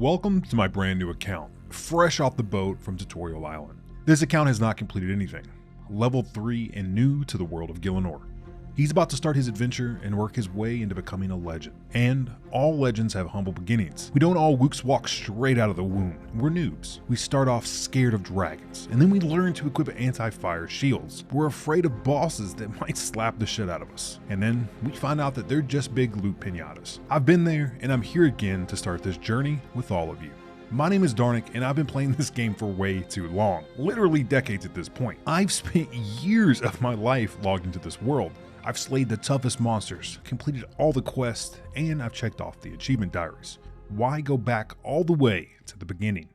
Welcome to my brand new account, fresh off the boat from Tutorial Island. This account has not completed anything, level 3 and new to the world of Gielinor. He's about to start his adventure and work his way into becoming a legend. And all legends have humble beginnings. We don't all walk straight out of the womb. We're noobs. We start off scared of dragons, and then we learn to equip anti-fire shields. We're afraid of bosses that might slap the shit out of us. And then we find out that they're just big loot pinatas. I've been there, and I'm here again to start this journey with all of you. My name is Darnic, and I've been playing this game for way too long, literally decades at this point. I've spent years of my life logged into this world. I've slayed the toughest monsters, completed all the quests, and I've checked off the achievement diaries. Why go back all the way to the beginning?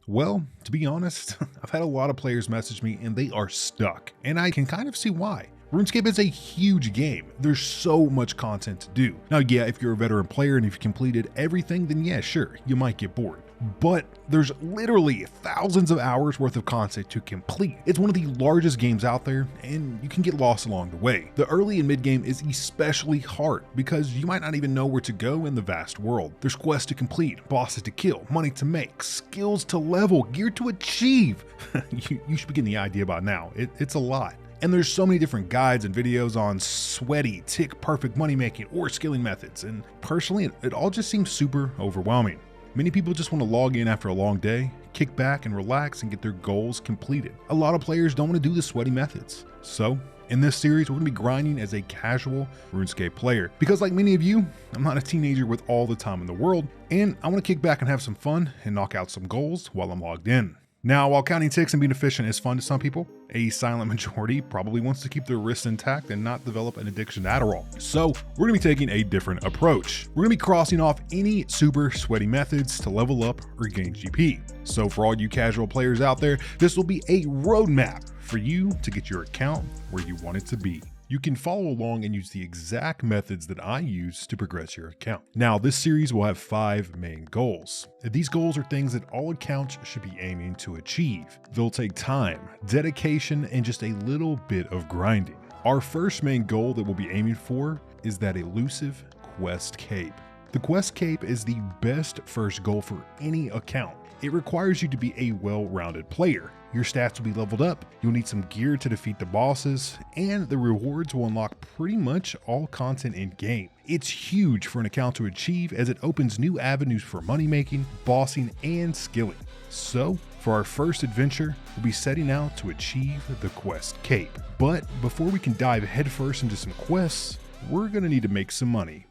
Well, to be honest, I've had a lot of players message me and they are stuck, and I can kind of see why. RuneScape is a huge game. There's so much content to do. Now, yeah, if you're a veteran player and if you've completed everything, then yeah, sure, you might get bored. But there's literally thousands of hours worth of content to complete. It's one of the largest games out there, and you can get lost along the way. The early and mid game is especially hard because you might not even know where to go in the vast world. There's quests to complete, bosses to kill, money to make, skills to level, gear to achieve. You should be getting the idea by now. It's a lot. And there's so many different guides and videos on sweaty, tick-perfect money making or skilling methods. And personally, it all just seems super overwhelming. Many people just want to log in after a long day, kick back and relax and get their goals completed. A lot of players don't want to do the sweaty methods. So in this series, we're going to be grinding as a casual RuneScape player. Because like many of you, I'm not a teenager with all the time in the world, and I want to kick back and have some fun and knock out some goals while I'm logged in. Now, while counting ticks and being efficient is fun to some people, a silent majority probably wants to keep their wrists intact and not develop an addiction to Adderall. So we're going to be taking a different approach. We're going to be crossing off any super sweaty methods to level up or gain GP. So for all you casual players out there, this will be a roadmap for you to get your account where you want it to be. You can follow along and use the exact methods that I use to progress your account. Now, this series will have 5 main goals. These goals are things that all accounts should be aiming to achieve. They'll take time, dedication, and just a little bit of grinding. Our first main goal that we'll be aiming for is that elusive quest cape. The quest cape is the best first goal for any account. It requires you to be a well-rounded player. Your stats will be leveled up, you'll need some gear to defeat the bosses, and the rewards will unlock pretty much all content in game. It's huge for an account to achieve as it opens new avenues for money making, bossing, and skilling. So for our first adventure, we'll be setting out to achieve the quest cape. But before we can dive headfirst into some quests, we're gonna need to make some money.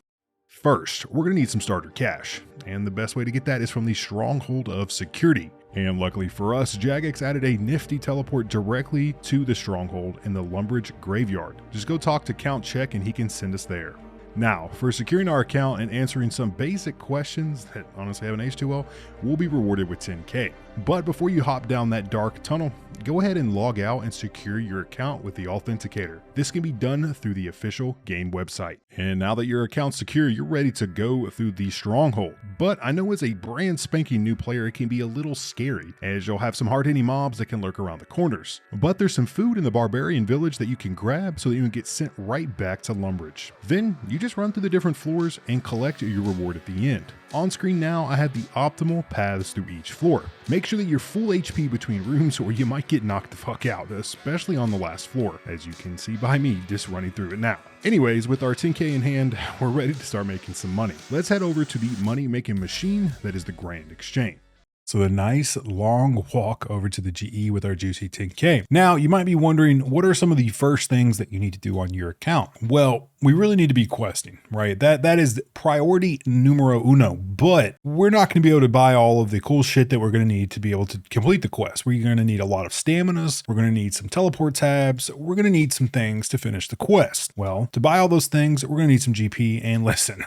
First, we're gonna need some starter cash, and the best way to get that is from the Stronghold of Security. And luckily for us, Jagex added a nifty teleport directly to the Stronghold in the Lumbridge Graveyard. Just go talk to Count Check and he can send us there. Now, for securing our account and answering some basic questions that honestly haven't aged too well, we'll be rewarded with 10K. But before you hop down that dark tunnel, go ahead and log out and secure your account with the Authenticator. This can be done through the official game website. And now that your account's secure, you're ready to go through the Stronghold. But I know as a brand spanking new player, it can be a little scary, as you'll have some hard-hitting mobs that can lurk around the corners. But there's some food in the Barbarian Village that you can grab so that you can get sent right back to Lumbridge. Then you just run through the different floors and collect your reward at the end. On screen now, I have the optimal paths through each floor. Make sure that you're full HP between rooms or you might get knocked the fuck out, especially on the last floor, as you can see by me just running through it now. Anyways, with our 10K in hand, we're ready to start making some money. Let's head over to the money making machine that is the Grand Exchange. So a nice long walk over to the GE with our juicy 10K. Now, you might be wondering, what are some of the first things that you need to do on your account? Well, we really need to be questing, right? That is priority numero uno, but we're not going to be able to buy all of the cool shit that we're going to need to be able to complete the quest. We're going to need a lot of staminas. We're going to need some teleport tabs. We're going to need some things to finish the quest. Well, to buy all those things, we're going to need some GP, and listen,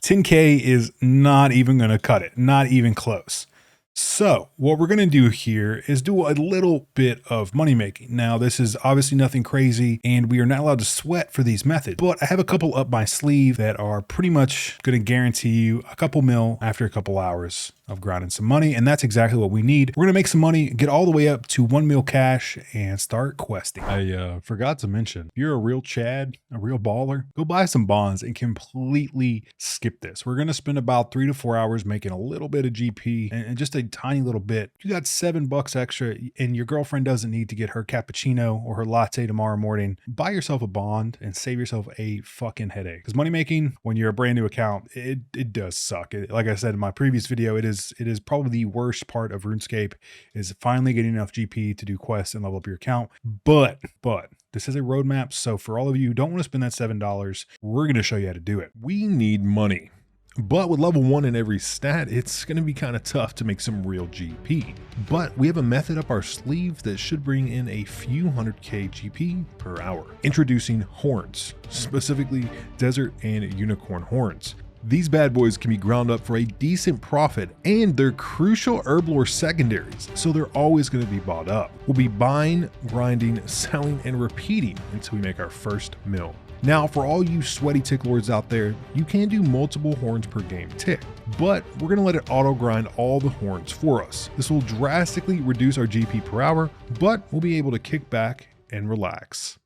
10K is not even going to cut it, not even close. So what we're going to do here is do a little bit of money making. Now, this is obviously nothing crazy and we are not allowed to sweat for these methods, but I have a couple up my sleeve that are pretty much going to guarantee you a couple mil after a couple hours of grinding some money. And that's exactly what we need. We're going to make some money, get all the way up to 1 mil cash and start questing. I forgot to mention, if you're a real Chad, a real baller, go buy some bonds and completely skip this. We're going to spend about 3 to 4 hours making a little bit of GP and just a tiny little bit. You got $7 extra and your girlfriend doesn't need to get her cappuccino or her latte tomorrow morning. Buy yourself a bond and save yourself a fucking headache. Because money making, when you're a brand new account, it does suck. Like I said in my previous video, it is probably the worst part of RuneScape is finally getting enough GP to do quests and level up your account. But this is a roadmap. So for all of you who don't want to spend that $7, we're going to show you how to do it. We need money. But with level 1 in every stat, it's going to be kind of tough to make some real GP. But we have a method up our sleeve that should bring in a few 100k GP per hour. Introducing horns, specifically desert and unicorn horns. These bad boys can be ground up for a decent profit and they're crucial Herblore secondaries, so they're always going to be bought up. We'll be buying, grinding, selling, and repeating until we make our first mil. Now, for all you sweaty tick lords out there, you can do multiple horns per game tick, but we're going to let it auto grind all the horns for us. This will drastically reduce our GP per hour, but we'll be able to kick back and relax.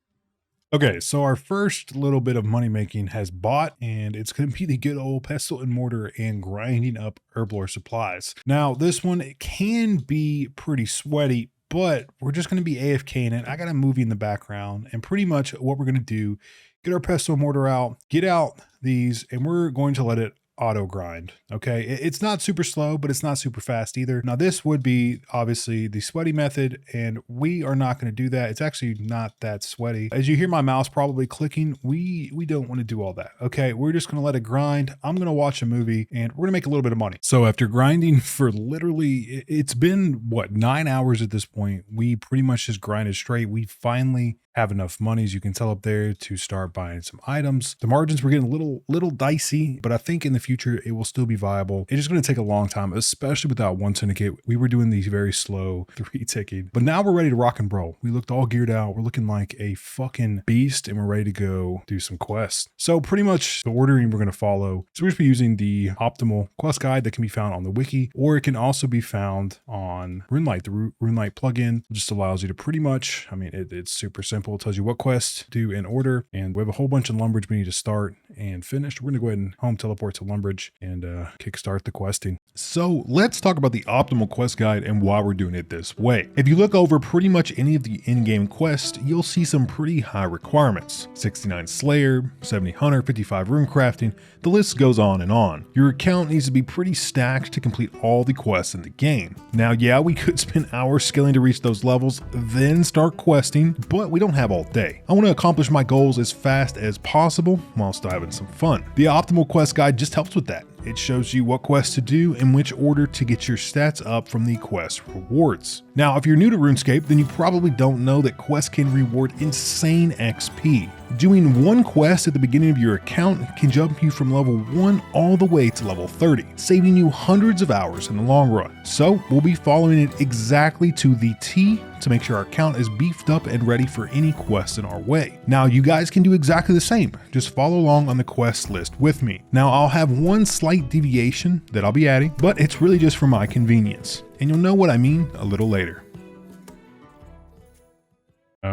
Okay, so our first little bit of money making has bought, and it's going to be the good old pestle and mortar and grinding up Herblore supplies. Now, this one, it can be pretty sweaty, but we're just going to be AFK in it. I got a movie in the background, and pretty much what we're going to do, get our pestle and mortar out, get out these, and we're going to let it auto grind. Okay, it's not super slow, but it's not super fast either. Now this would be obviously the sweaty method, and we are not going to do that. It's actually not that sweaty. As you hear my mouse probably clicking, we don't want to do all that. Okay, we're just going to let it grind. I'm going to watch a movie and we're going to make a little bit of money. So after grinding for literally, it's been what, 9 hours at this point, we pretty much just grinded straight. We finally have enough money, as you can tell up there, to start buying some items. The margins were getting a little dicey, but I think in the future it will still be viable. It's just going to take a long time, especially without one syndicate. We were doing these very slow 3 ticking, but now we're ready to rock and roll. We looked all geared out. We're looking like a fucking beast, and we're ready to go do some quests. So pretty much the ordering we're going to follow. So we're just be using the optimal quest guide that can be found on the wiki, or it can also be found on RuneLite. The RuneLite plugin just allows you to pretty much, I mean, it's super simple. It tells you what quests to do in order, and we have a whole bunch of Lumbridge we need to start and finish. We're going to go ahead and home teleport to Lumbridge and kickstart the questing. So let's talk about the optimal quest guide and why we're doing it this way. If you look over pretty much any of the in-game quests, you'll see some pretty high requirements. 69 Slayer, 70 Hunter, 55 Runecrafting, the list goes on and on. Your account needs to be pretty stacked to complete all the quests in the game. Now, yeah, we could spend hours scaling to reach those levels, then start questing, but we don't have all day. I want to accomplish my goals as fast as possible while still having some fun. The optimal quest guide just helps with that. It shows you what quests to do and which order to get your stats up from the quest rewards. Now, if you're new to RuneScape, then you probably don't know that quests can reward insane XP. Doing one quest at the beginning of your account can jump you from level 1 all the way to level 30, saving you hundreds of hours in the long run. So we'll be following it exactly to the T to make sure our account is beefed up and ready for any quests in our way. Now, you guys can do exactly the same. Just follow along on the quest list with me. Now, I'll have one slight deviation that I'll be adding, but it's really just for my convenience. And you'll know what I mean a little later.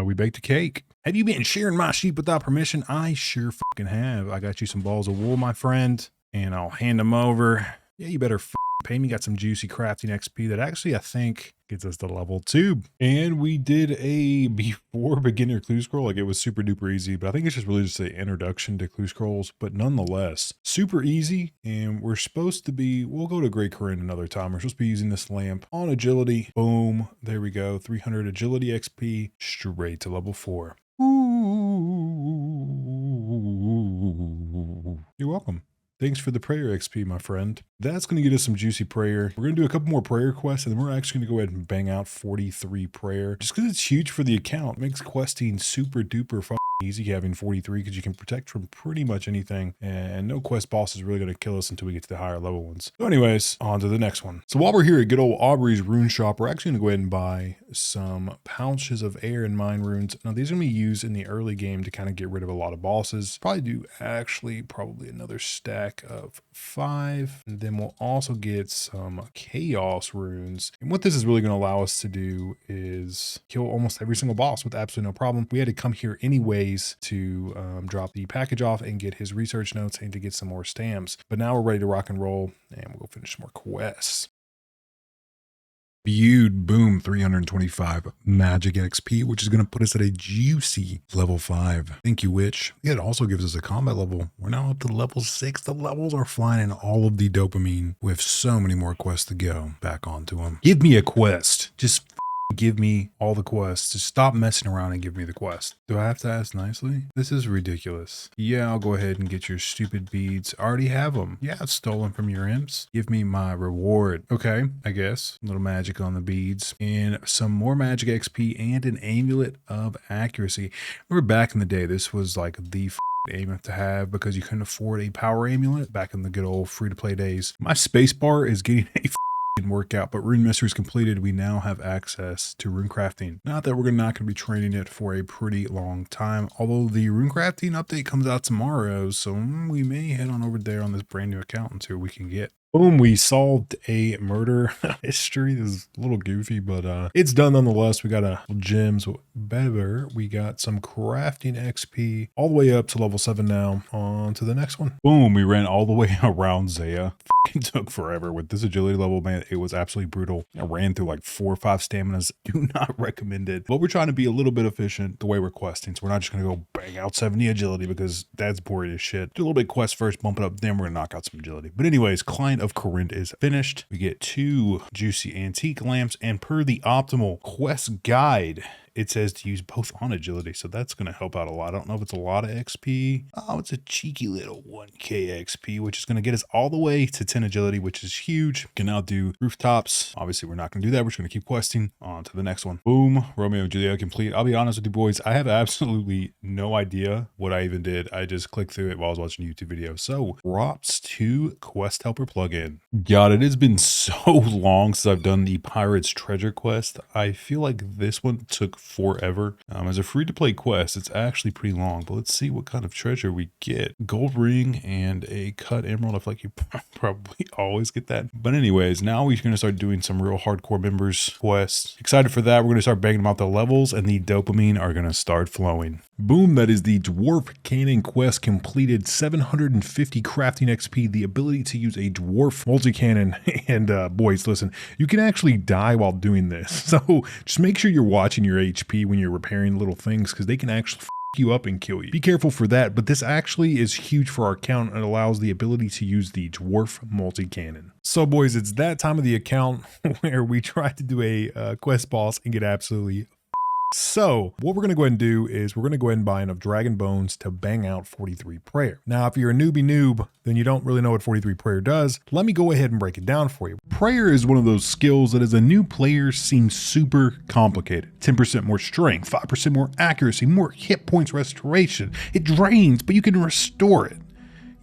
We baked a cake. Have you been shearing my sheep without permission? I sure fucking have. I got you some balls of wool, my friend, and I'll hand them over. Yeah, you better pay me. Got some juicy crafting XP that actually I think gets us to level 2. And we did a before beginner clue scroll. Like, it was super duper easy, but I think it's just really just an introduction to clue scrolls, but nonetheless super easy. And we're supposed to be, we'll go to Great Corinne another time. We're supposed to be using this lamp on agility. Boom, there we go. 300 agility XP straight to level 4. Ooh. You're welcome. Thanks for the prayer XP, my friend. That's going to get us some juicy prayer. We're going to do a couple more prayer quests, and then we're actually going to go ahead and bang out 43 prayer. Just because it's huge for the account. It makes questing super duper fun easy having 43 because you can protect from pretty much anything, and no quest boss is really going to kill us until we get to the higher level ones. So anyways, on to the next one. So while we're here at good old Aubrey's rune shop, we're actually going to go ahead and buy some pouches of air and mine runes. Now these are going to be used in the early game to kind of get rid of a lot of bosses. Probably another stack of 5, and then we'll also get some chaos runes. And what this is really going to allow us to do is kill almost every single boss with absolutely no problem. We had to come here anyways to drop the package off and get his research notes and to get some more stamps. But now we're ready to rock and roll, and we'll go finish some more quests. Viewed, boom, 325 magic XP, which is going to put us at a juicy level 5. Thank you, Witch. It also gives us a combat level. We're now up to level 6. The levels are flying in all of the dopamine. We have so many more quests to go. Back onto them. Give me a quest. Just give me all the quests. Just stop messing around and give me the quest. Do I have to ask nicely? This is ridiculous. Yeah, I'll go ahead and get your stupid beads. I already have them. Yeah, it's stolen from your imps. Give me my reward. Okay, I guess. A little magic on the beads. And some more magic XP and an amulet of accuracy. Remember back in the day, this was like the amulet to have because you couldn't afford a power amulet back in the good old free-to-play days. My spacebar is getting a workout, but Rune Mystery is completed. We now have access to Runecrafting. Not that we're not going to be training it for a pretty long time, although the Runecrafting update comes out tomorrow, so we may head on over there on this brand new account and see what we can get. Boom, we solved a murder mystery. This is a little goofy, but it's done nonetheless. We got a gems better. We got some crafting XP all the way up to level 7 now. On to the next one. Boom, we ran all the way around Zaya. It took forever with this agility level, man. It was absolutely brutal. I ran through like 4 or 5 staminas. Do not recommend it. But we're trying to be a little bit efficient the way we're questing. So we're not just going to go bang out 70 agility because that's boring as shit. Do a little bit of quest first, bump it up, then we're going to knock out some agility. But anyways, Client of Corinth is finished. We get 2 juicy antique lamps, and per the optimal quest guide, it says to use both on agility, so that's going to help out a lot. I don't know if it's a lot of XP. Oh, it's a cheeky little 1k XP, which is going to get us all the way to 10 agility, which is huge. We can now do rooftops. Obviously, we're not going to do that. We're just going to keep questing. On to the next one. Boom, Romeo and Juliet complete. I'll be honest with you boys, I have absolutely no idea what I even did. I just clicked through it while I was watching a YouTube video. So, props to Quest Helper plugin. God, it has been so long since I've done the Pirate's Treasure quest. I feel like this one took forever. As a free-to-play quest, it's actually pretty long, but let's see what kind of treasure we get. Gold ring and a cut emerald. I feel like you probably always get that. But anyways, now we're going to start doing some real hardcore members quests. Excited for that. We're going to start banging them out the levels, and the dopamine are going to start flowing. Boom, that is the Dwarf Cannon quest completed. 750 crafting XP, the ability to use a dwarf multi-cannon. And boys, listen, you can actually die while doing this. So just make sure you're watching your HP when you're repairing little things, because they can actually you up and kill you. Be careful for that, but this actually is huge for our account and allows the ability to use the dwarf multi-cannon. So boys, it's that time of the account where we try to do a quest boss and get absolutely so what we're going to go ahead and do is we're going to go ahead and buy enough dragon bones to bang out 43 prayer. Now, if you're a newbie noob, then you don't really know what 43 prayer does. Let me go ahead and break it down for you. Prayer is one of those skills that as a new player seems super complicated. 10% more strength, 5% more accuracy, more hit points restoration. It drains, but you can restore it.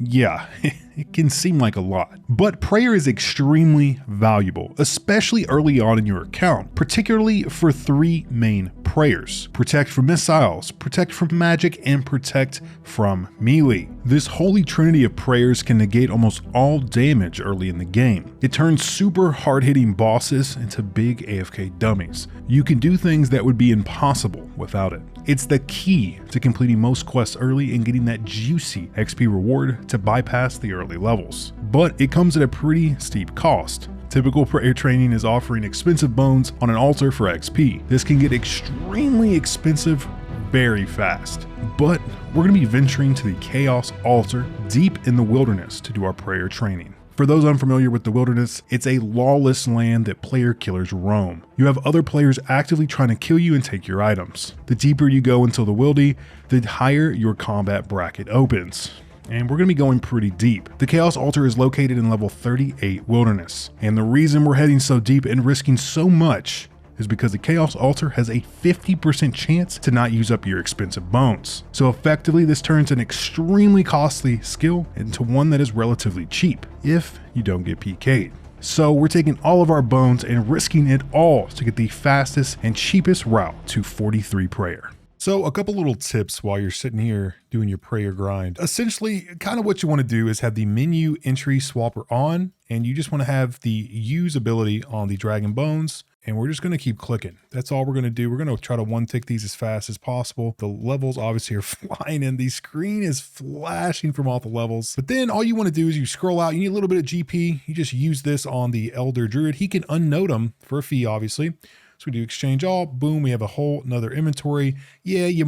Yeah, it can seem like a lot, but prayer is extremely valuable, especially early on in your account, particularly for 3 main prayers: protect from missiles, protect from magic, and protect from melee. This holy trinity of prayers can negate almost all damage early in the game. It turns super hard-hitting bosses into big AFK dummies. You can do things that would be impossible without it. It's the key to completing most quests early and getting that juicy XP reward to bypass the early levels. But it comes at a pretty steep cost. Typical prayer training is offering expensive bones on an altar for XP. This can get extremely expensive very fast. But we're going to be venturing to the Chaos Altar deep in the wilderness to do our prayer training. For those unfamiliar with the wilderness, it's a lawless land that player killers roam. You have other players actively trying to kill you and take your items. The deeper you go into the wildy, the higher your combat bracket opens. And we're going to be going pretty deep. The Chaos Altar is located in level 38 Wilderness. And the reason we're heading so deep and risking so much is because the Chaos Altar has a 50% chance to not use up your expensive bones. So effectively, this turns an extremely costly skill into one that is relatively cheap, if you don't get PK'd. So we're taking all of our bones and risking it all to get the fastest and cheapest route to 43 prayer. So a couple little tips while you're sitting here doing your prayer grind. Essentially, kind of what you want to do is have the menu entry swapper on, and you just want to have the use ability on the dragon bones. And we're just going to keep clicking. That's all we're going to do. We're going to try to one tick these as fast as possible. The levels obviously are flying in. The screen is flashing from all the levels. But then all you want to do is you scroll out. You need a little bit of GP. You just use this on the Elder Druid. He can unnote them for a fee, obviously. So we do exchange all. Boom. We have a whole another inventory. Yeah, you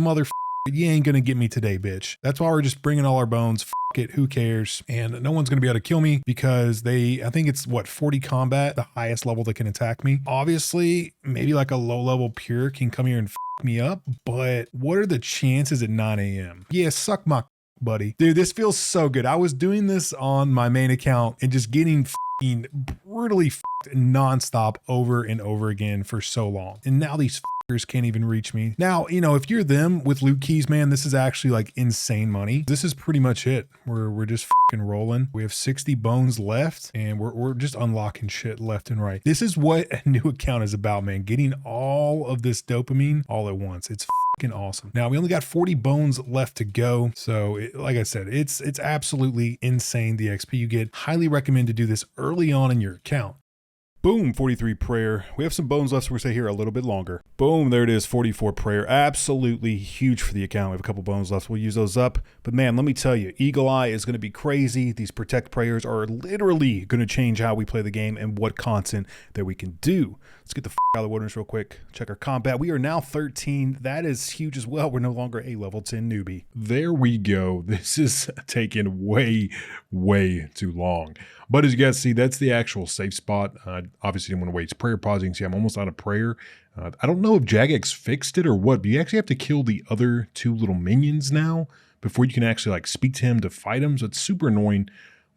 you ain't going to get me today, bitch. That's why we're just bringing all our bones. It, who cares? And no one's going to be able to kill me because I think it's what, 40 combat, the highest level that can attack me. Obviously, maybe like a low level pure can come here and me up, but what are the chances at 9 a.m.? Yeah, suck my buddy. Dude, this feels so good. I was doing this on my main account and just getting brutally nonstop over and over again for so long. And now these can't even reach me. Now, you know, if you're them with loot keys, man, this is actually like insane money. This is pretty much it. We're just fucking rolling. We have 60 bones left and we're just unlocking shit left and right. This is what a new account is about, man. Getting all of this dopamine all at once. It's fucking awesome. Now we only got 40 bones left to go. So like I said, it's absolutely insane. The XP you get. Highly recommend to do this early on in your account. Boom, 43 prayer. We have some bones left, so we're going to stay here a little bit longer. Boom, there it is, 44 prayer. Absolutely huge for the account. We have a couple bones left. We'll use those up. But man, let me tell you, Eagle Eye is going to be crazy. These protect prayers are literally going to change how we play the game and what content that we can do. Let's get the out of the wilderness real quick. Check our combat. We are now 13. That is huge as well. We're no longer a level 10 newbie. There we go. This is taking way too long. But as you guys see, that's the actual safe spot. Obviously didn't want to waste prayer pause. You can see I'm almost out of prayer. I don't know if Jagex fixed it or what, but you actually have to kill the other two little minions now before you can actually like speak to him to fight him. So it's super annoying.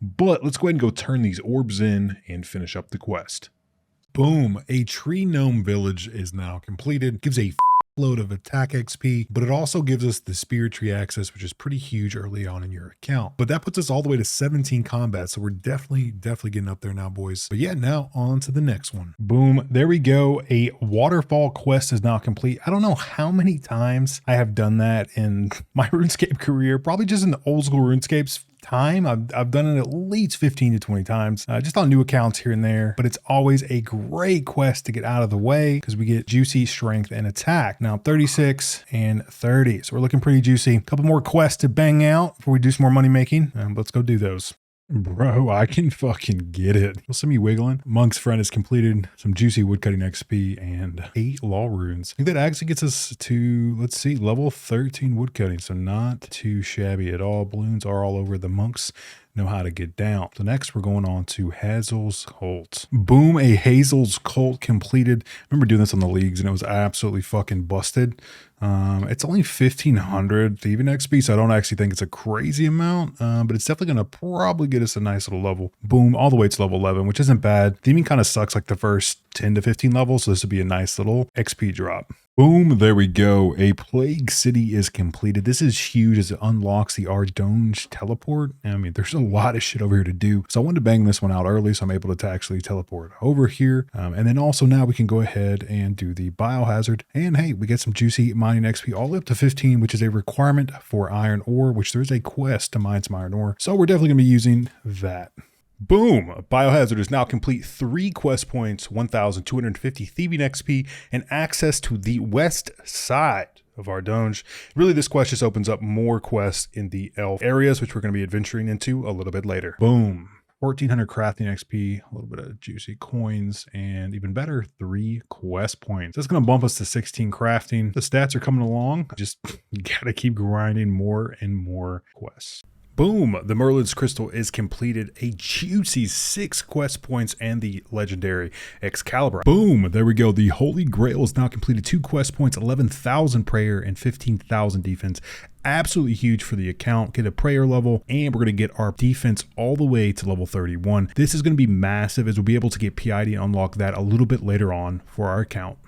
But let's go ahead and go turn these orbs in and finish up the quest. Boom, a tree gnome village is now completed. Gives a load of attack XP, but it also gives us the spirit tree access, which is pretty huge early on in your account. But that puts us all the way to 17 combat, so we're definitely getting up there now, boys. But yeah, now on to the next one. Boom, there we go. A waterfall quest is now complete. I don't know how many times I have done that in my RuneScape career, probably just in the old school RuneScapes time. I've done it at least 15 to 20 times, just on new accounts here and there, but it's always a great quest to get out of the way because we get juicy strength and attack. Now 36 and 30. So we're looking pretty juicy. A couple more quests to bang out before we do some more money making. Let's go do those. Bro, I can fucking get it. You'll see me wiggling. Monk's Friend is completed. Some juicy woodcutting XP and 8 law runes. I think that actually gets us to, let's see, level 13 woodcutting. So not too shabby at all. Balloons are all over. The monks know how to get down. So next we're going on to Hazel's Cult. Boom, a Hazel's Cult completed. I remember doing this on the leagues and it was absolutely fucking busted. It's only 1500 thieving XP, so I don't actually think it's a crazy amount, but it's definitely going to probably get us a nice little level. Boom, all the way to level 11, which isn't bad. Thieving kind of sucks like the first 10 to 15 levels, so this would be a nice little XP drop. Boom, there we go. A Plague City is completed. This is huge as it unlocks the Ardonge teleport. I mean, there's a lot of shit over here to do. So I wanted to bang this one out early, so I'm able to actually teleport over here. And then also now we can go ahead and do the Biohazard. And hey, we get some juicy mining XP all the way up to 15, which is a requirement for iron ore, which there's a quest to mine some iron ore. So we're definitely going to be using that. Boom! Biohazard is now complete. 3 quest points, 1,250 thieving XP, and access to the west side of Ardonge. Really, this quest just opens up more quests in the elf areas, which we're going to be adventuring into a little bit later. Boom! 1,400 crafting XP, a little bit of juicy coins, and even better, 3 quest points. That's going to bump us to 16 crafting. The stats are coming along. Just gotta keep grinding more and more quests. Boom, the Merlin's Crystal is completed. A juicy 6 quest points and the legendary Excalibur. Boom, there we go. The Holy Grail is now completed. 2 quest points, 11,000 prayer and 15,000 defense. Absolutely huge for the account. Get a prayer level, and we're going to get our defense all the way to level 31. This is going to be massive as we'll be able to get PID and unlock that a little bit later on for our account.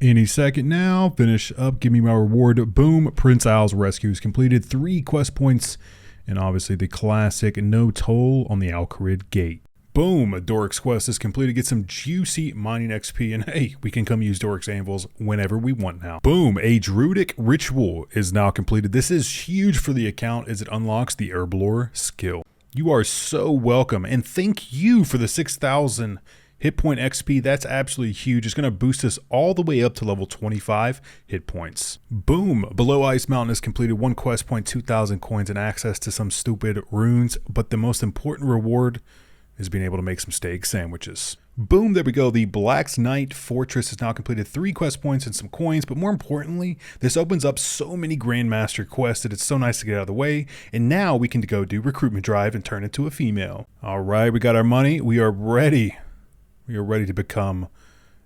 Any second now. Finish up. Give me my reward. Boom. Prince Owl's rescue is completed. 3 quest points. And obviously the classic no toll on the Alcarid gate. Boom. Doric's quest is completed. Get some juicy mining XP. And hey, we can come use Doric's anvils whenever we want now. Boom. A Druidic ritual is now completed. This is huge for the account as it unlocks the Herblore skill. You are so welcome. And thank you for the 6,000 hit point XP. That's absolutely huge. It's going to boost us all the way up to level 25 hit points. Boom. Below Ice Mountain is completed. 1 quest point, 2,000 coins, and access to some stupid runes. But the most important reward is being able to make some steak sandwiches. Boom, there we go. The Black's Knight Fortress is now completed. 3 quest points and some coins, but more importantly, this opens up so many Grandmaster quests that it's so nice to get out of the way. And now we can go do recruitment drive and turn into a female. All right, we got our money. We are ready. We are ready to become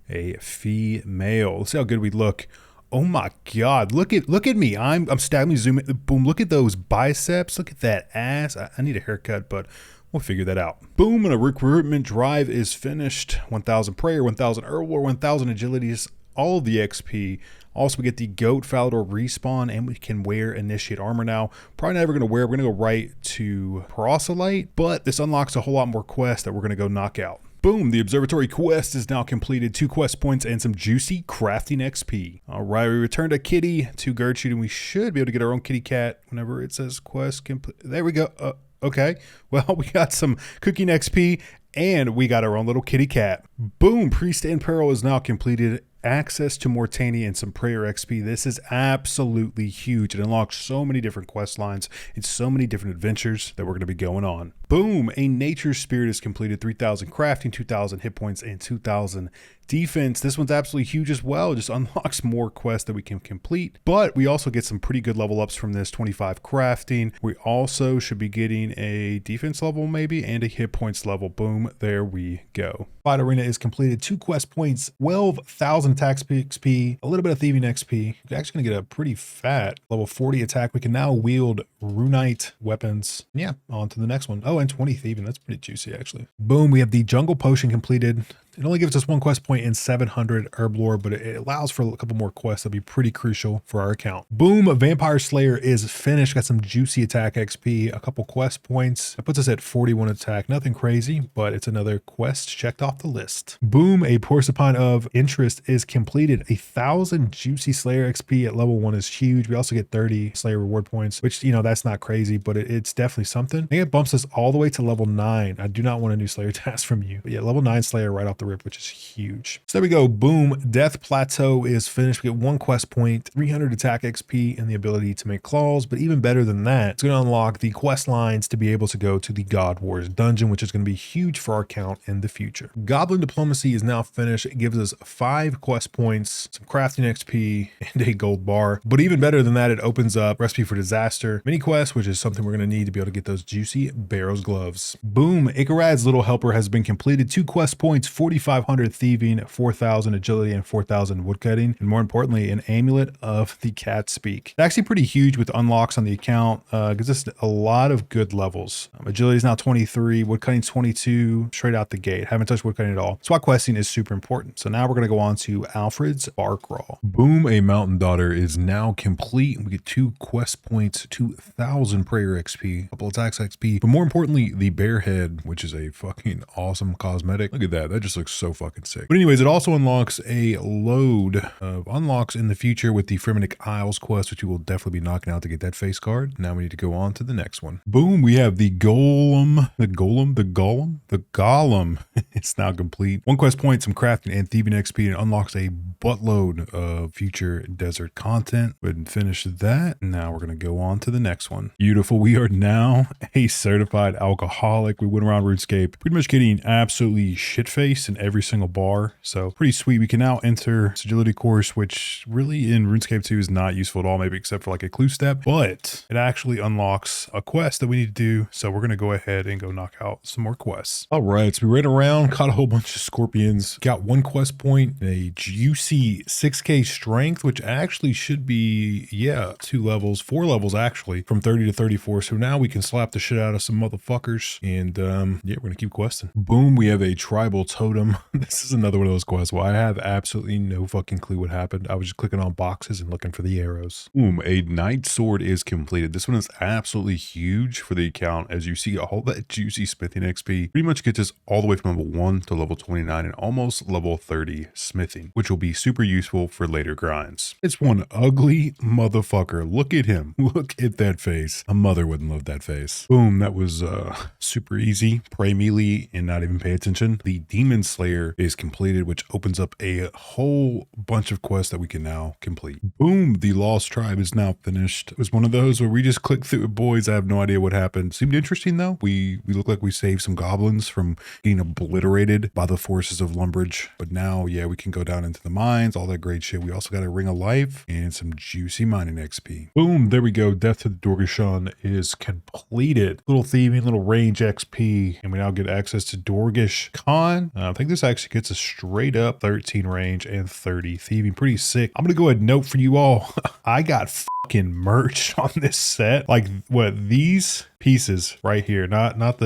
a female. Let's see how good we look. Oh my God, look at me. I'm stabbing, zooming. Boom, look at those biceps. Look at that ass. I need a haircut, but we'll figure that out. Boom, and a recruitment drive is finished. 1,000 prayer, 1,000 Herblore, 1,000 agilities, all of the XP. Also, we get the Goat Falador respawn, and we can wear Initiate armor now. Probably never going to wear. We're going to go right to Proselyte, but this unlocks a whole lot more quests that we're going to go knock out. Boom, the Observatory quest is now completed. 2 quest points and some juicy crafting XP. All right, we returned a kitty to Gertrude, and we should be able to get our own kitty cat whenever it says quest complete. There we go. Okay, well, we got some cooking XP, and we got our own little kitty cat. Boom, Priest in Peril is now completed. Access to Mortania and some prayer XP. This is absolutely huge. It unlocks so many different quest lines and so many different adventures that we're going to be going on. Boom, a Nature Spirit is completed. 3,000 crafting, 2,000 hit points, and 2,000 defense. This one's absolutely huge as well. It just unlocks more quests that we can complete, but we also get some pretty good level ups from this. 25 crafting. We also should be getting a defense level maybe and a hit points level. Boom, there we go. Fight Arena is completed. 2 quest points, 12,000 attack XP, a little bit of thieving XP. We're actually going to get a pretty fat level 40 attack. We can now wield runite weapons. Yeah, on to the next one. Oh, and 20 thieving. That's pretty juicy actually. Boom, we have the Jungle Potion completed. It only gives us 1 quest point and 700 Herblore, but it allows for a couple more quests that'll be pretty crucial for our account. Boom, Vampire Slayer is finished. Got some juicy attack XP, a couple quest points. That puts us at 41 attack. Nothing crazy, but it's another quest checked off the list. Boom, a Porcupine of Interest is completed. 1,000 juicy Slayer XP at level 1 is huge. We also get 30 Slayer reward points, which, you know, that's not crazy, but it's definitely something. I think it bumps us all the way to level 9. I do not want a new Slayer task from you. But yeah, level 9 Slayer right off the rip, which is huge. So there we go. Boom. Death Plateau is finished. We get 1 quest point, 300 attack XP, and the ability to make claws. But even better than that, it's going to unlock the quest lines to be able to go to the God Wars dungeon, which is going to be huge for our account in the future. Goblin Diplomacy is now finished. It gives us 5 quest points, some crafting XP, and a gold bar. But even better than that, it opens up Recipe for Disaster mini quest, which is something we're going to need to be able to get those juicy Barrow's gloves. Boom. Ikarad's Little Helper has been completed. 2 quest points, 4,500 thieving, 4,000 agility, and 4,000 woodcutting, and more importantly, an amulet of the cat speak. It's actually pretty huge with unlocks on the account. Gives us a lot of good levels. Agility is now 23, woodcutting 22, straight out the gate. Haven't touched woodcutting at all. Swap questing is super important. So now we're going to go on to Alfred's Barkraw. Boom, a Mountain Daughter is now complete. We get 2 quest points, 2,000 prayer XP, a couple attacks XP, but more importantly, the bear head, which is a fucking awesome cosmetic. Look at that. That just looks so fucking sick. But anyways, it also unlocks a load of unlocks in the future with the Fremennik Isles quest, which you will definitely be knocking out to get that face card. Now we need to go on to the next one. Boom, we have the Golem. It's now complete. 1 quest point, some crafting and thieving XP, and unlocks a buttload of future desert content. Go ahead and finish that. Now we're going to go on to the next one. Beautiful. We are now a certified alcoholic. We went around RuneScape pretty much getting absolutely shit-faced in every single bar. So pretty sweet. We can now enter Agility course, which really in RuneScape 2 is not useful at all, maybe except for like a clue step, but it actually unlocks a quest that we need to do. So we're going to go ahead and go knock out some more quests. All right. So we ran around, caught a whole bunch of scorpions, got 1 quest point, a juicy 6k strength, which actually should be, yeah, 2 levels, 4 levels actually, from 30 to 34. So now we can slap the shit out of some motherfuckers. And yeah, we're going to keep questing. Boom. We have a tribal totem totem. This is another one of those quests where I have absolutely no fucking clue what happened. I was just clicking on boxes and looking for the arrows. Boom, a knight sword is completed. This one is absolutely huge for the account. As you see, all that juicy smithing XP pretty much gets us all the way from level 1 to level 29 and almost level 30 smithing, which will be super useful for later grinds. It's one ugly motherfucker. Look at him. Look at that face. A mother wouldn't love that face. Boom, that was super easy. Pray melee and not even pay attention. The Demon Slayer is completed, which opens up a whole bunch of quests that we can now complete. Boom, the Lost Tribe is now finished. It was one of those where we just clicked through it, boys. I have no idea what happened. Seemed interesting though. We look like we saved some goblins from getting obliterated by the forces of Lumbridge. But now, yeah, we can go down into the mines, all that great shit. We also got a Ring of Life and some juicy mining XP. Boom, there we go. Death to the Dorgashun is completed. Little thieving, little range XP, and we now get access to Dorgish Khan. I think this actually gets us straight up 13 range and 30 thieving. Pretty sick. I'm gonna go ahead and note for you all, I got fucking merch on this set. Like what, these pieces right here, not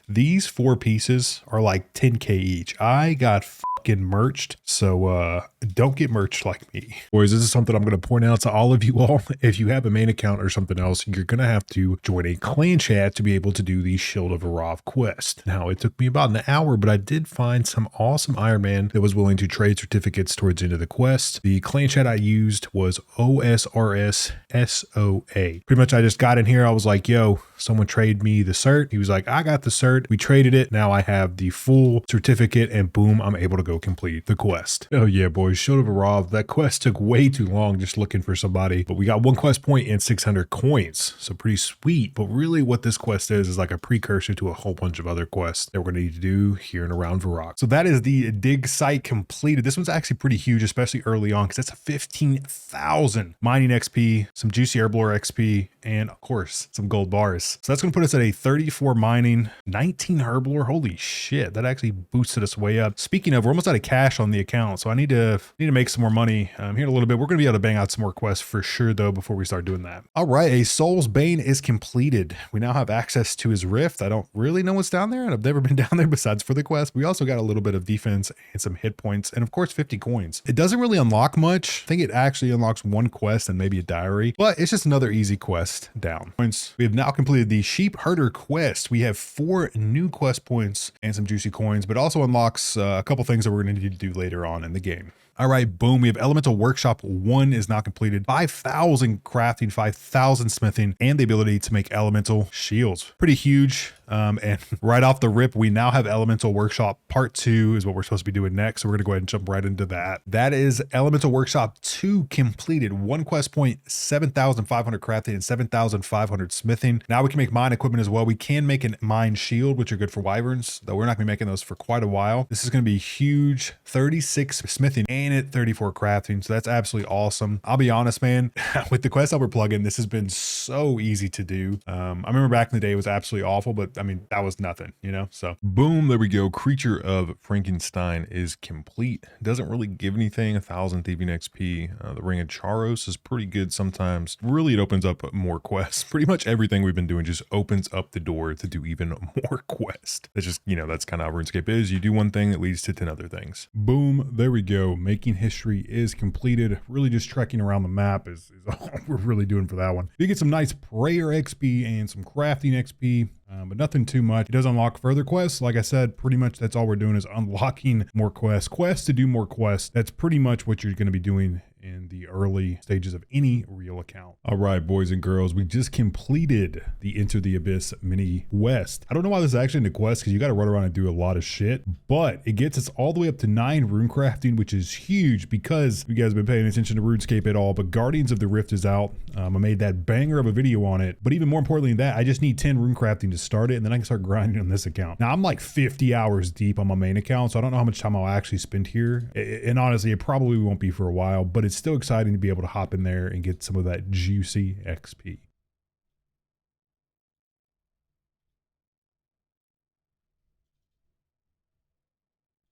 these 4 pieces are like 10k each. I got fucking merched, so don't get merched like me. Boys, this is something I'm going to point out to all of you all. If you have a main account or something else, you're going to have to join a clan chat to be able to do the Shield of Arav quest. Now, it took me about an hour, but I did find some awesome Iron Man that was willing to trade certificates towards the end of the quest. The clan chat I used was OSRS SOA. Pretty much I just got in here. I was like, yo, someone trade me the cert. He was like, I got the cert. We traded it. Now I have the full certificate and boom, I'm able to go complete the quest. Oh yeah, boys, Shield of Arav. That quest took way too long just looking for somebody, but we got 1 quest point and 600 coins. So pretty sweet. But really what this quest is like a precursor to a whole bunch of other quests that we're going to need to do here and around Varrock. So that is the dig site completed. This one's actually pretty huge, especially early on, because that's a 15,000 mining XP, some juicy Herblore XP, and of course, some gold bars. So that's going to put us at a 34 mining, 19 Herblore. Holy shit, that actually boosted us way up. Speaking of, we're almost out of cash on the account, so I need to make some more money here in a little bit. We're going to be able to bang out some more quests for sure, though, before we start doing that. All right, a Soul's Bane is completed. We now have access to his rift. I don't really know what's down there, and I've never been down there besides for the quest. We also got a little bit of defense and some hit points, and of course, 50 coins. It doesn't really unlock much. I think it actually unlocks 1 quest and maybe a diary, but it's just another easy quest down. We have now completed the Sheep Herder quest. We have 4 new quest points and some juicy coins, but also unlocks a couple things that we're going to need to do later on in the game. All right, boom. We have Elemental Workshop 1 is now completed. 5,000 crafting, 5,000 smithing, and the ability to make elemental shields. Pretty huge. And right off the rip, we now have Elemental Workshop Part 2 is what we're supposed to be doing next. So we're going to go ahead and jump right into that. That is Elemental Workshop 2 completed. 1 quest point, 7,500 crafting, and 7,500 smithing. Now we can make mine equipment as well. We can make a mine shield, which are good for wyverns, though we're not going to be making those for quite a while. This is going to be huge. 36 smithing and at 34 crafting. So that's absolutely awesome. I'll be honest, man, with the quest that we're plugging, this has been so easy to do. I remember back in the day, it was absolutely awful, but I mean, that was nothing, you know? So boom, there we go. Creature of Frankenstein is complete. Doesn't really give anything. 1,000 thieving XP. The Ring of Charos is pretty good sometimes. Really, it opens up more quests. Pretty much everything we've been doing just opens up the door to do even more quests. That's just, you know, that's kind of how RuneScape is. You do one thing that leads to 10 other things. Boom, there we go. Making history is completed. Really just trekking around the map is all we're really doing for that one. You get some nice prayer XP and some crafting XP. But nothing too much. It does unlock further quests. Like I said, pretty much that's all we're doing is unlocking more quests. Quests to do more quests. That's pretty much what you're going to be doing in the early stages of any real account. All right, boys and girls, we just completed the Into the Abyss mini quest. I don't know why this is actually in the quest because you got to run around and do a lot of shit, but it gets us all the way up to 9 Runecrafting, which is huge because you guys have been paying attention to RuneScape at all, but Guardians of the Rift is out. I made that banger of a video on it, but even more importantly than that, I just need 10 Runecrafting to start it, and then I can start grinding on this account. Now, I'm like 50 hours deep on my main account, so I don't know how much time I'll actually spend here. And honestly, it probably won't be for a while, but it's still exciting to be able to hop in there and get some of that juicy XP.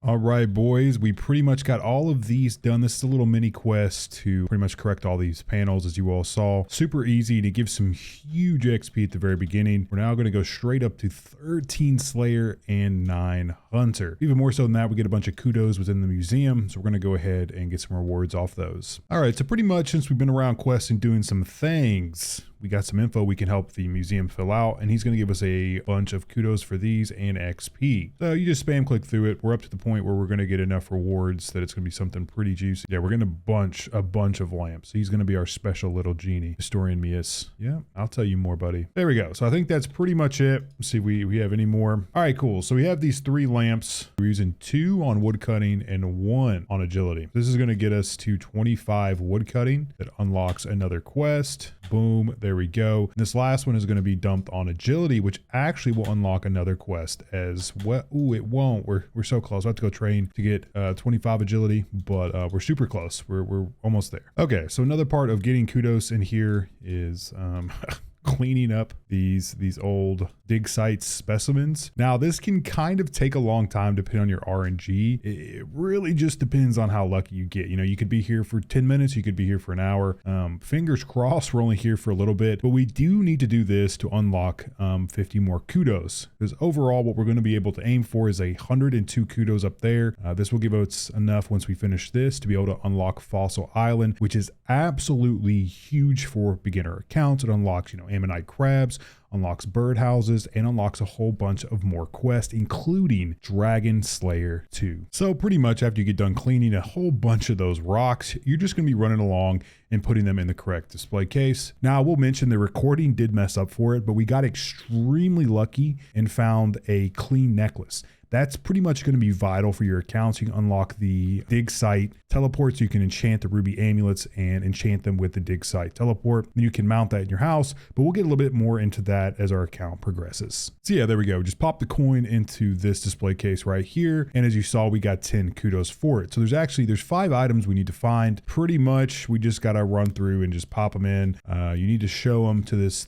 All right, boys, we pretty much got all of these done. This is a little mini quest to pretty much correct all these panels, as you all saw. Super easy to give some huge XP at the very beginning. We're now going to go straight up to 13 Slayer and 9 Hunter. Even more so than that, we get a bunch of kudos within the museum. So we're going to go ahead and get some rewards off those. All right, so pretty much since we've been around questing doing some things, we got some info we can help the museum fill out, and he's going to give us a bunch of kudos for these and XP. So you just spam click through it. We're up to the point where we're going to get enough rewards that it's going to be something pretty juicy. Yeah, we're going to a bunch of lamps. He's going to be our special little genie. Historian Mias. Yeah, I'll tell you more, buddy. There we go. So I think that's pretty much it. Let's see if we have any more. All right, cool. So we have these 3 lamps. We're using 2 on woodcutting and 1 on agility. This is going to get us to 25 woodcutting. That unlocks another quest. Boom, there we go. And this last one is going to be dumped on agility, which actually will unlock another quest as well. Ooh, it won't. We're so close. I have to go train to get 25 agility, but we're super close. We're almost there. Okay, so another part of getting kudos in here is cleaning up these old dig site specimens. Now this can kind of take a long time depending on your RNG. It really just depends on how lucky you get. You know, you could be here for 10 minutes, you could be here for an hour. Fingers crossed we're only here for a little bit, but we do need to do this to unlock 50 more kudos, because overall what we're going to be able to aim for is 102 kudos up there. This will give us enough once we finish this to be able to unlock Fossil Island, which is absolutely huge for beginner accounts. It unlocks, you know, ammonite crabs, unlocks birdhouses, and unlocks a whole bunch of more quests, including Dragon Slayer 2. So pretty much after you get done cleaning a whole bunch of those rocks, you're just going to be running along and putting them in the correct display case. Now, I will mention the recording did mess up for it, but we got extremely lucky and found a clean necklace. That's pretty much going to be vital for your accounts. You can unlock the dig site teleport, so you can enchant the ruby amulets and enchant them with the dig site teleport. Then you can mount that in your house, but we'll get a little bit more into that as our account progresses. So yeah, there we go. Just pop the coin into this display case right here. And as you saw, we got 10 kudos for it. So there's 5 items we need to find. Pretty much we just got to run through and just pop them in. You need to show them to these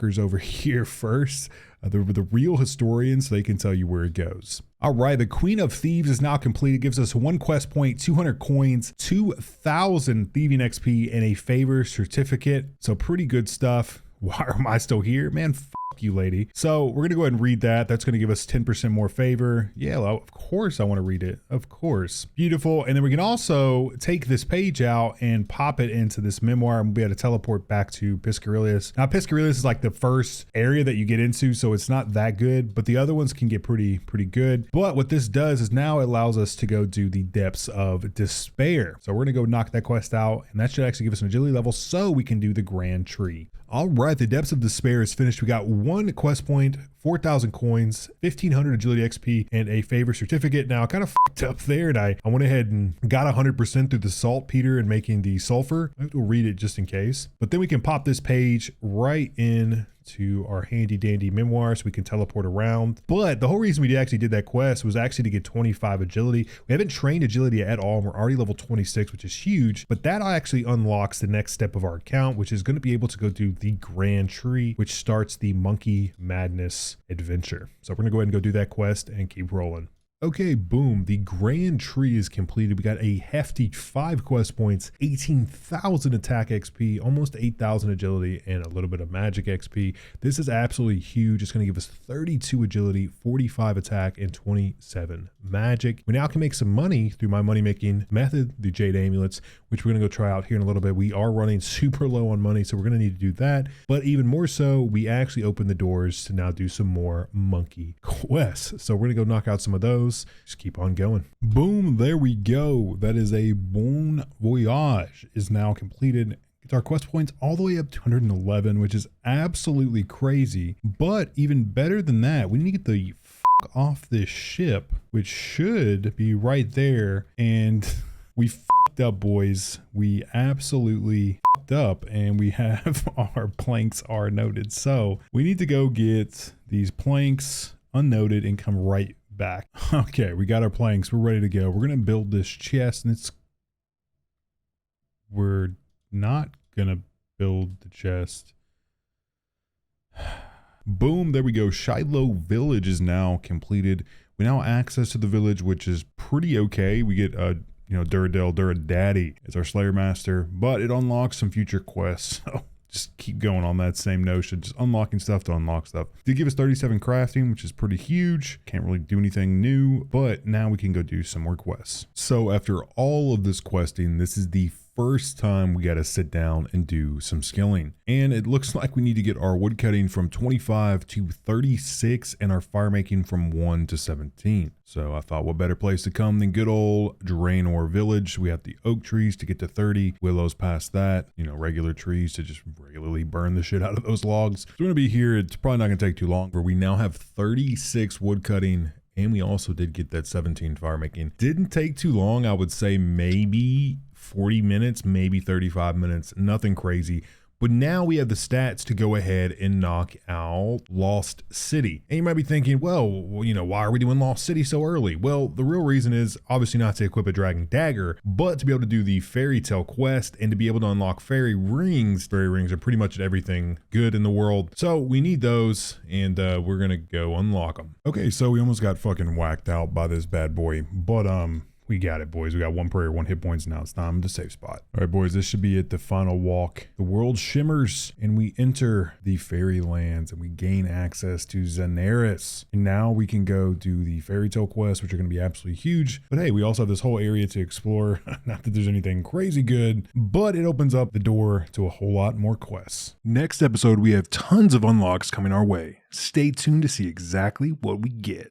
fuckers over here first. The real historians, so they can tell you where it goes. All right, the Queen of Thieves is now complete. It gives us 1 quest point, 200 coins, 2,000 thieving XP, and a Favour certificate. So pretty good stuff. Why am I still here? Man, you lady. So we're gonna go ahead and read that. That's gonna give us 10% more favor. Yeah, well, of course I want to read it. Of course. Beautiful. And then we can also take this page out and pop it into this memoir, and we'll be able to teleport back to Piscarilius. Now Piscarilius is like the first area that you get into, so it's not that good, but the other ones can get pretty good. But what this does is now it allows us to go do the Depths of Despair. So we're gonna go knock that quest out, and that should actually give us an agility level so we can do the Grand Tree. All right, the Depths of Despair is finished. We got 1 quest point, 4,000 coins, 1,500 agility XP, and a Favour certificate. Now, I kind of fucked up there, and I went ahead and got 100% through the saltpeter and making the sulfur. I have to read it just in case. But then we can pop this page right in to our handy dandy memoir so we can teleport around. But the whole reason we actually did that quest was actually to get 25 agility. We haven't trained agility at all, and we're already level 26, which is huge, but that actually unlocks the next step of our account, which is going to be able to go do the Grand Tree, which starts the Monkey Madness adventure. So we're gonna go ahead and go do that quest and keep rolling. Okay, boom, the Grand Tree is completed. We got a hefty 5 quest points, 18,000 attack XP, almost 8,000 agility, and a little bit of magic XP. This is absolutely huge. It's gonna give us 32 agility, 45 attack, and 27 magic. We now can make some money through my money-making method, the Jade Amulets, which we're gonna go try out here in a little bit. We are running super low on money, so we're gonna need to do that. But even more so, we actually open the doors to now do some more monkey quests. So we're gonna go knock out some of those. Just keep on going. Boom, there we go. That is a Bon Voyage is now completed. It's our quest points all the way up to 111, which is absolutely crazy. But even better than that, we need to get the fuck off this ship, which should be right there. And we fucked up, boys. We absolutely fucked up, and we have our planks are noted. So we need to go get these planks unnoted and come right back. Okay, we got our planks. We're ready to go. We're gonna build this chest, and we're not gonna build the chest. Boom, there we go. Shilo village is now completed. We We now have access to the village, which is pretty okay. We get Duradaddy as our Slayer Master, but it unlocks some future quests. So just keep going on that same notion, just unlocking stuff to unlock stuff. Did give us 37 crafting, which is pretty huge. Can't really do anything new, but now we can go do some more quests. So after all of this questing, this is the first time we got to sit down and do some skilling. And it looks like we need to get our woodcutting from 25 to 36 and our fire making from 1 to 17. So I thought, what better place to come than good old Draenor Village. We have the oak trees to get to 30, willows past that, regular trees to just regularly burn the shit out of those logs. So we're gonna be here. It's probably not gonna take too long, but we now have 36 woodcutting. And we also did get that 17 fire making. Didn't take too long. I would say maybe 40 minutes, maybe 35 minutes, nothing crazy. But now we have the stats to go ahead and knock out Lost City. And you might be thinking, well, why are we doing Lost City so early? Well, the real reason is obviously not to equip a dragon dagger, but to be able to do the fairy tale quest and to be able to unlock fairy rings. Fairy rings are pretty much everything good in the world. So we need those, and we're gonna go unlock them. Okay, so we almost got fucking whacked out by this bad boy, but we got it, boys. We got 1 prayer, 1 hit points. Now it's time to save spot. All right, boys, this should be it. The final walk. The world shimmers and we enter the fairy lands and we gain access to Zenaris. And now we can go do the fairy tale quests, which are going to be absolutely huge. But hey, we also have this whole area to explore. Not that there's anything crazy good, but it opens up the door to a whole lot more quests. Next episode, we have tons of unlocks coming our way. Stay tuned to see exactly what we get.